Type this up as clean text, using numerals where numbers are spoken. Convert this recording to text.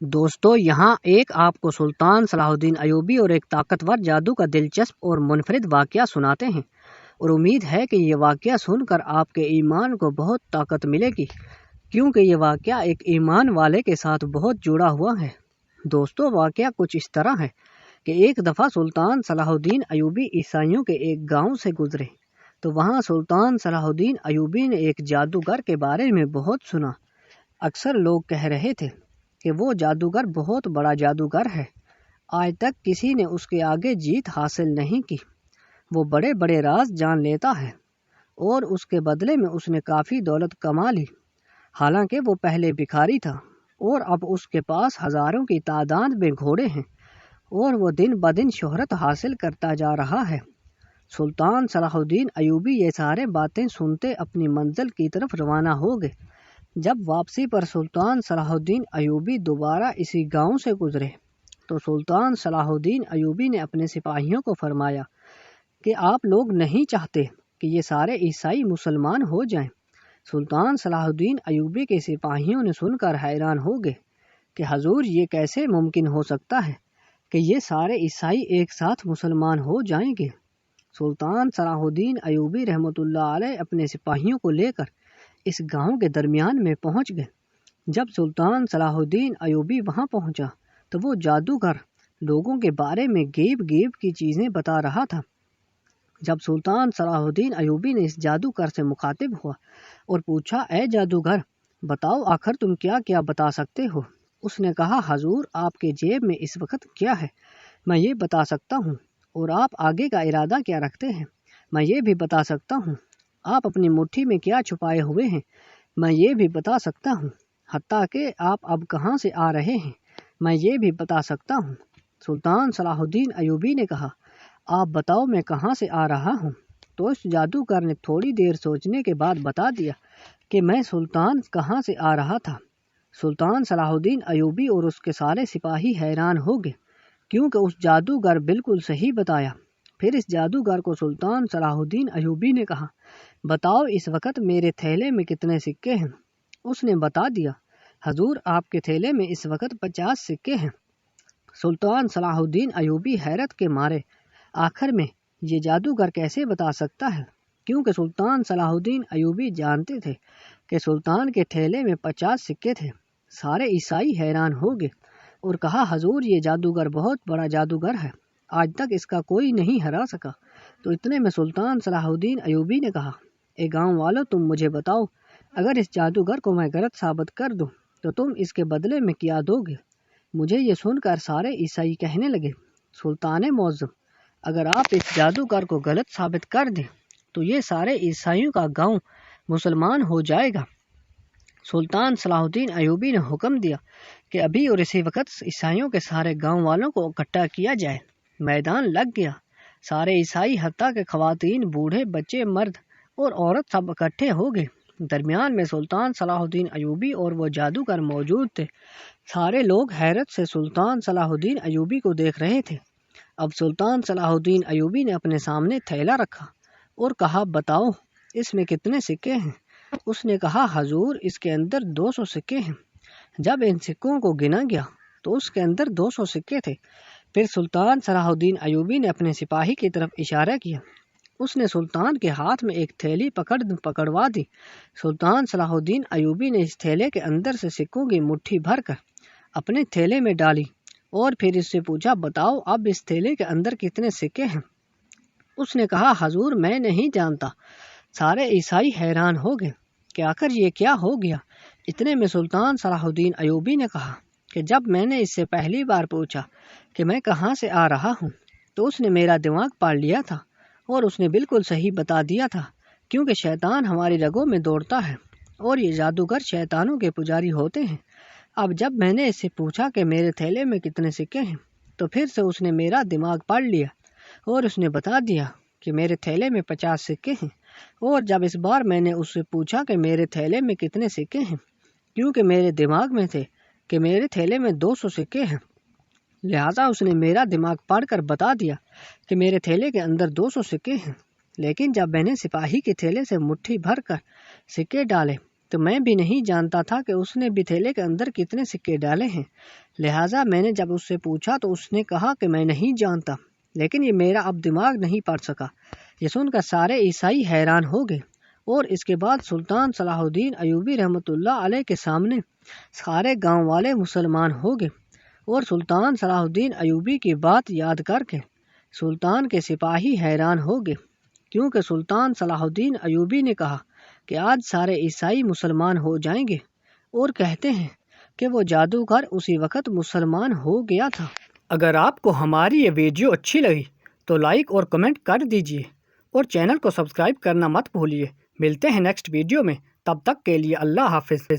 دوستو یہاں ایک آپ کو سلطان صلاح الدین ایوبی اور ایک طاقتور جادو کا دلچسپ اور منفرد واقعہ سناتے ہیں، اور امید ہے کہ یہ واقعہ سن کر آپ کے ایمان کو بہت طاقت ملے گی، کیونکہ یہ واقعہ ایک ایمان والے کے ساتھ بہت جڑا ہوا ہے۔ دوستو واقعہ کچھ اس طرح ہے کہ ایک دفعہ سلطان صلاح الدین ایوبی عیسائیوں کے ایک گاؤں سے گزرے، تو وہاں سلطان صلاح الدین ایوبی نے ایک جادوگر کے بارے میں بہت سنا۔ اکثر لوگ کہہ رہے تھے کہ وہ جادوگر بہت بڑا جادوگر ہے، آج تک کسی نے اس کے آگے جیت حاصل نہیں کی، وہ بڑے بڑے راز جان لیتا ہے، اور اس کے بدلے میں اس نے کافی دولت کما لی، حالانکہ وہ پہلے بھکاری تھا اور اب اس کے پاس ہزاروں کی تعداد میں گھوڑے ہیں، اور وہ دن بدن شہرت حاصل کرتا جا رہا ہے۔ سلطان صلاح الدین ایوبی یہ سارے باتیں سنتے اپنی منزل کی طرف روانہ ہو گئے۔ جب واپسی پر سلطان صلاح الدین ایوبی دوبارہ اسی گاؤں سے گزرے، تو سلطان صلاح الدین ایوبی نے اپنے سپاہیوں کو فرمایا کہ آپ لوگ نہیں چاہتے کہ یہ سارے عیسائی مسلمان ہو جائیں۔ سلطان صلاح الدین ایوبی کے سپاہیوں نے سن کر حیران ہو گئے کہ حضور یہ کیسے ممکن ہو سکتا ہے کہ یہ سارے عیسائی ایک ساتھ مسلمان ہو جائیں گے۔ سلطان صلاح الدین ایوبی رحمۃ اللہ علیہ اپنے سپاہیوں کو لے کر اس گاؤں کے درمیان میں پہنچ گئے۔ جب سلطان صلاح الدین ایوبی وہاں پہنچا تو وہ جادوگر لوگوں کے بارے میں غیب کی چیزیں بتا رہا تھا۔ جب سلطان صلاح الدین ایوبی نے اس جادوگر سے مخاطب ہوا اور پوچھا، اے جادوگر، بتاؤ آخر تم کیا کیا بتا سکتے ہو؟ اس نے کہا، حضور آپ کے جیب میں اس وقت کیا ہے میں یہ بتا سکتا ہوں، اور آپ آگے کا ارادہ کیا رکھتے ہیں میں یہ بھی بتا سکتا ہوں، آپ اپنی مٹھی میں کیا چھپائے ہوئے ہیں میں یہ بھی بتا سکتا ہوں، حتیٰ کہ آپ اب کہاں سے آ رہے ہیں میں یہ بھی بتا سکتا ہوں۔ سلطان صلاح الدین ایوبی نے کہا، آپ بتاؤ میں کہاں سے آ رہا ہوں؟ تو اس جادوگر نے تھوڑی دیر سوچنے کے بعد بتا دیا کہ میں سلطان کہاں سے آ رہا تھا۔ سلطان صلاح الدین ایوبی اور اس کے سارے سپاہی حیران ہو گئے، کیونکہ اس جادوگر بالکل صحیح بتایا۔ پھر اس جادوگر کو سلطان صلاح الدین ایوبی نے کہا، بتاؤ اس وقت میرے تھیلے میں کتنے سکے ہیں؟ اس نے بتا دیا، حضور آپ کے تھیلے میں اس وقت 50 سکے ہیں۔ سلطان صلاح الدین ایوبی حیرت کے مارے، آخر میں یہ جادوگر کیسے بتا سکتا ہے؟ کیونکہ سلطان صلاح الدین ایوبی جانتے تھے کہ سلطان کے تھیلے میں 50 سکے تھے۔ سارے عیسائی حیران ہو گئے اور کہا، حضور یہ جادوگر بہت بڑا جادوگر ہے، آج تک اس کا کوئی نہیں ہرا سکا۔ تو اتنے میں سلطان صلاح الدین ایوبی نے کہا، اے گاؤں والو، تم مجھے بتاؤ، اگر اس جادوگر کو میں غلط ثابت کر دوں تو تم اس کے بدلے میں کیا دو گے؟ مجھے یہ سن کر سارے عیسائی کہنے لگے، سلطان معظم، اگر آپ اس جادوگر کو غلط ثابت کر دیں تو یہ سارے عیسائیوں کا گاؤں مسلمان ہو جائے گا۔ سلطان صلاح الدین ایوبی نے حکم دیا کہ ابھی اور اسی وقت عیسائیوں کے سارے گاؤں والوں کو اکٹھا کیا جائے۔ میدان لگ گیا، سارے عیسائی حتیٰ کہ خواتین، بوڑھے، بچے، مرد اور عورت سب اکٹھے ہو گئے۔ درمیان میں سلطان صلاح الدین ایوبی اور وہ جادوگر موجود تھے۔ سارے لوگ حیرت سے سلطان صلاح الدین ایوبی کو دیکھ رہے تھے۔ اب سلطان صلاح الدین ایوبی نے اپنے سامنے تھیلا رکھا اور کہا، بتاؤ اس میں کتنے سکے ہیں؟ اس نے کہا، حضور اس کے اندر 200 سکے ہیں۔ جب ان سکوں کو گنا گیا تو اس کے اندر 200 سکے تھے۔ پھر سلطان صلاح الدین ایوبی نے اپنے سپاہی کی طرف اشارہ کیا، اس نے سلطان کے ہاتھ میں ایک تھیلی پکڑوا دی۔ سلطان صلاح الدین ایوبی نے اس تھیلے کے اندر سے سکوں کی مٹھی بھر کر اپنے تھیلے میں ڈالی اور پھر اس سے پوچھا، بتاؤ اب اس تھیلے کے اندر کتنے سکے ہیں؟ اس نے کہا، حضور میں نہیں جانتا۔ سارے عیسائی حیران ہو گئے کہ آخر یہ کیا ہو گیا۔ اتنے میں سلطان صلاح الدین ایوبی نے کہا کہ جب میں نے اس سے پہلی بار پوچھا کہ میں کہاں سے آ رہا ہوں تو اس نے میرا دماغ پاڑ لیا تھا، اور اس نے بالکل صحیح بتا دیا تھا، کیونکہ شیطان ہماری رگوں میں دوڑتا ہے اور یہ جادوگر شیطانوں کے پجاری ہوتے ہیں۔ اب جب میں نے اس سے پوچھا کہ میرے تھیلے میں کتنے سکے ہیں تو پھر سے اس نے میرا دماغ پاڑ لیا اور اس نے بتا دیا کہ میرے تھیلے میں 50 سکے ہیں۔ اور جب اس بار میں نے اس سے پوچھا کہ میرے تھیلے میں کتنے سکے ہیں، کیونکہ میرے دماغ میں تھے کہ میرے تھیلے میں 200 سکے ہیں، لہٰذا اس نے میرا دماغ پاڑ کر بتا دیا کہ میرے تھیلے کے اندر 200 سکے ہیں۔ لیکن جب میں نے سپاہی کے تھیلے سے مٹھی بھر کر سکے ڈالے تو میں بھی نہیں جانتا تھا کہ اس نے بھی تھیلے کے اندر کتنے سکے ڈالے ہیں، لہٰذا میں نے جب اس سے پوچھا تو اس نے کہا کہ میں نہیں جانتا، لیکن یہ میرا اب دماغ نہیں پڑ سکا۔ یہ سن کر سارے عیسائی حیران ہو گئے، اور اس کے بعد سلطان صلاح الدین ایوبی رحمۃ اللہ علیہ کے سامنے سارے گاؤں والے مسلمان ہو گئے، اور سلطان صلاح الدین ایوبی کی بات یاد کر کے سلطان کے سپاہی حیران ہو گئے، کیونکہ سلطان صلاح الدین ایوبی نے کہا کہ آج سارے عیسائی مسلمان ہو جائیں گے، اور کہتے ہیں کہ وہ جادوگر اسی وقت مسلمان ہو گیا تھا۔ اگر آپ کو ہماری یہ ویڈیو اچھی لگی تو لائک اور کمنٹ کر دیجیے، اور چینل کو سبسکرائب کرنا مت بھولیے۔ ملتے ہیں نیکسٹ ویڈیو میں، تب تک کے لیے اللہ حافظ۔